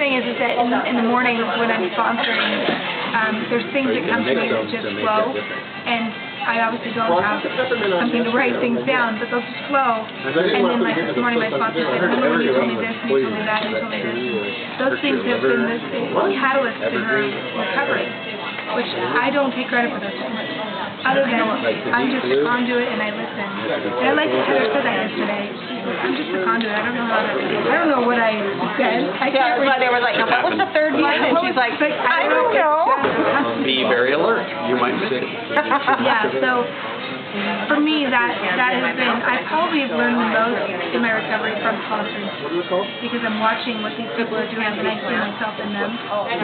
thing is that in the mornings when I'm sponsoring, there's things that come to me that just flow, and I obviously don't have something to write things down, but they'll just flow. And then like this morning my sponsor said, remember when you told me this, and you told me that, and you told me this. Those things have been this catalyst in her recovery, which I don't take credit for those too much. Other than I'm just a conduit and I listen. And I like Heather said that yesterday. She's like, I'm just a conduit. I don't know how to. I don't know what I said. That's why they were like, what was the third line? And she's like, I don't know. Be very alert. You might miss it. Yeah. So for me, that has been. I probably have learned the most in my recovery from sponsoring because I'm watching what these people are doing and I see myself in them. And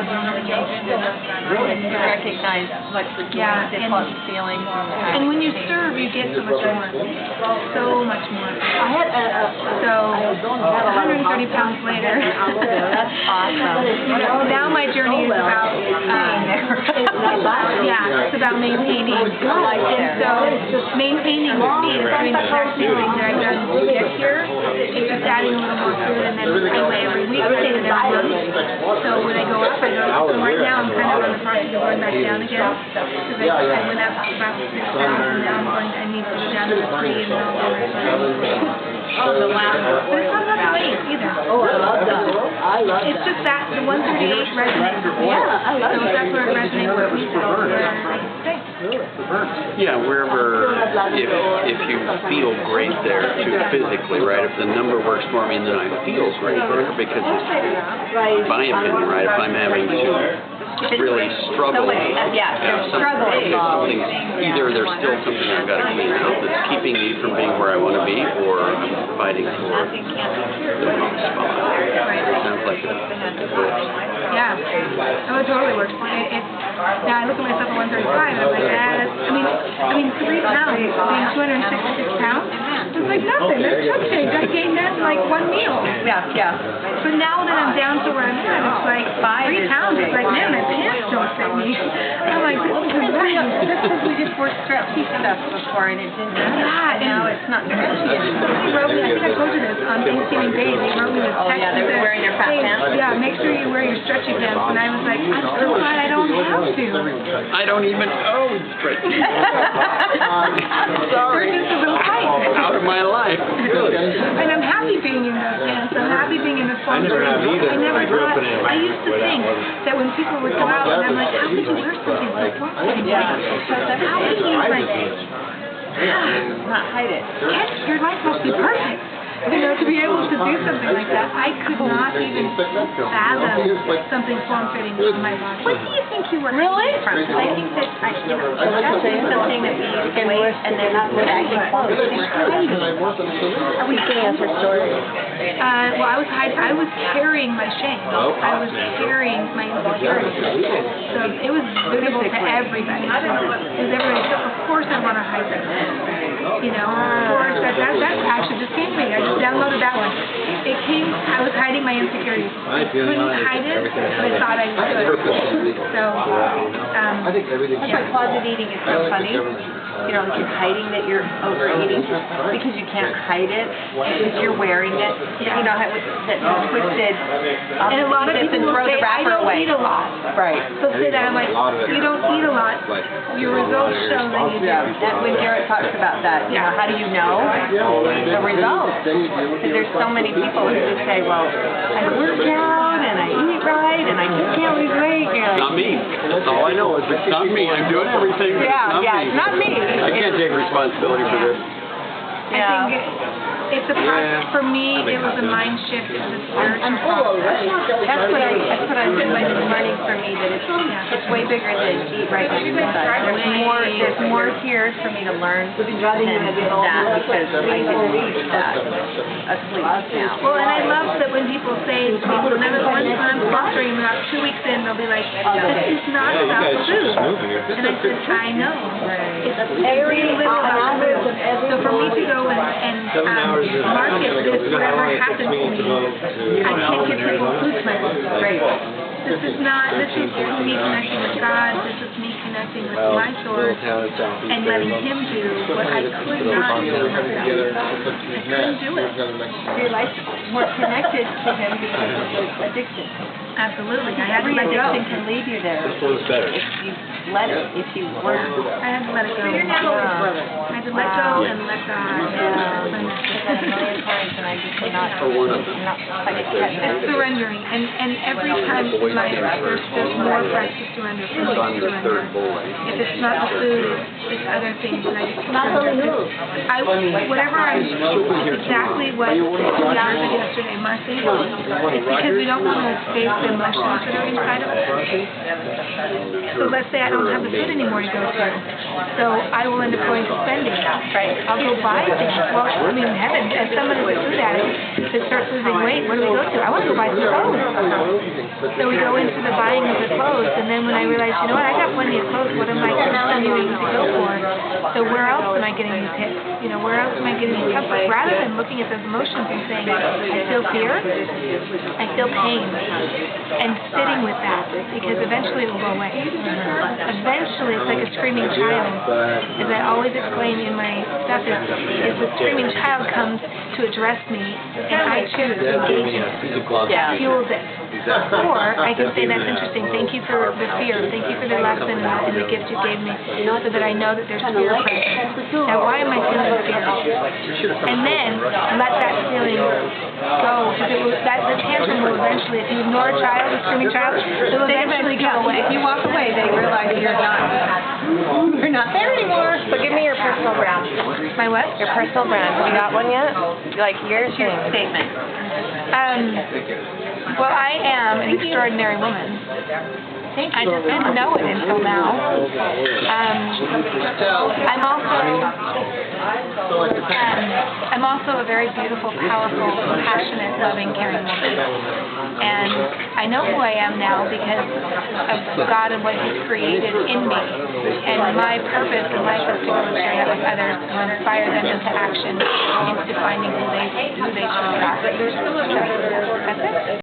recognize what difficult feelings. And when you serve, you get so much more. So much more. So 130 pounds later. That's awesome. Now my journey is about it's about maintaining. And so maintaining speed is doing the exact same thing that I've done to get here. It's just adding a little more food, and then I weigh every week, I weigh every month. So when I go up, I go. So right now I'm kind of on the process of going back down again because I went up about 6 pounds, and now I need to go down to 3, and then I'll go right back. But it's not about the weight either. It's just that the 138 resonates with me. So that's where it resonates with me. Yeah, wherever, if you feel great there too physically, right? If the number works for me and then I feel great there, because it's my opinion, right? If I'm having to really struggle, something, either there's still something I've got to clean out that's keeping me from being where I want to be, or I'm fighting for the wrong spot. It sounds like it works. Yeah, oh, it totally works. Now I look at myself at 135 and I'm like, I mean 3 pounds, being 266 pounds, it's like nothing. That's chump change. I gained that in like 1 meal. Yeah. But now that I'm down to where I'm at, it's like 3 pounds. It's like, man, my pants don't fit me. I'm like, this is insane. That's because we just wore stretchy stuff before and it didn't. Yeah, and now it's not stretchy anymore. They wrote me, I think I told you this, on Thanksgiving Day, they wrote me this text. They were wearing their fat pants? Yeah, make sure you wear your stretchy pants. And I was like, I'm so glad I don't have to. I don't even own stretchy pants. Sorry. They're just a little tight. Out of my life. And I'm happy being in those pants. I'm happy being in the sponsoring. I used to think that when people would go out, and I'm like, how could you wear something so flattering? How could you, like, not hide it? Your life must be perfect. You know, to be able to do something like that, I could not even fathom something form-fitting on my body. What do you think you were really from? Because I think that that's something that we use weight and they're not baggy clothes. Are we seeing us her story? Well, I was carrying my shame. I was carrying my insecurities. So it was visible to everybody. So of course I want to hide that. You know, of course that actually just came to me. I just downloaded that one. It came. I was hiding my insecurities. I couldn't hide it, but I thought I could. So, that's why closet eating is so funny. You know, like you're hiding that you're overeating because you can't hide it because you're wearing it. You know, that twisted. And a lot of people will say, I don't eat a lot. Right. They'll say that. I'm like, you don't eat a lot. Your results show that you do. And when Garrett talks about that, you know, how do you know the results? Because there's so many people who just say, well, I work out and I eat right and I just can't lose weight. Not me. That's all I know is it's not me. I'm doing everything, but it's not me. I can't take responsibility for this. I think it's a process. For me, it was a mind shift. It was a spiritual process. That's what I've been learning for me, that it's way bigger than eat right and exercise. There's more here for me to learn than that because I can reach that asleep now. Well, and I love that when people say, when I'm sponsoring, about 2 weeks in, they'll be like, this is not about food. And I said, I know. It's very little about food. So for me to go and market this, whatever happens to me, I can't get people food smells. Great. This is me connecting with God. This is me connecting with my source and letting Him do what I could not do myself. I couldn't do it. Your life's more connected to Him because of the addiction. Absolutely. I had to let go. Addiction can leave you there. This one's better. If you let it, if you weren't. I had to let it go. Yeah. I had to let go and let God. I've said a million times, and I just not. For one of them. I'm not quite catching It's it. surrendering, and every time there's more practice surrender for me It's on to the surrender. third boy. If it's not the food, it's other things that I get to surrender. Whatever it's exactly what John said yesterday, Marcy. It's because we don't want to face the emotions that are inside of us. So let's say I don't have the food anymore to go to. So I will end up going to spending. Right. I'll go buy things. Well, I mean, heaven, as someone who's a food addict that starts losing weight, what do we go to? I want to go buy some clothes. So we go into the buying of the clothes, and then when I realize, you know what, I got plenty of clothes, what am I continuing to go for? So where else am I getting these hits? You know, where else am I getting these comforts? Rather than looking at those emotions and saying, I feel fear, I feel pain, and sitting with that, because eventually it will go away. Eventually, it's like a screaming child. As I always explain in my stuff, is the screaming child comes to address me, and I choose to engage it. That fuels it. Or I can say, that's interesting, thank you for the fear, thank you for the lesson and the gift you gave me, so that I know that there's fear present. Now why am I feeling fear? And then let that feeling go, because the tantrum will eventually, if you ignore a child, a screaming child, it will eventually go away. If you walk away, they realize you're not there anymore. So give me your personal brand. My what? Your personal brand. Have you got one yet? Like your statement. Well, I am an extraordinary woman. I just didn't know it until now. I'm also a very beautiful, powerful, passionate, loving, caring woman. And I know who I am now because of God and what He's created in me. And my purpose in life is to go and share that with others, to inspire them into action, into finding who they should be. That's it.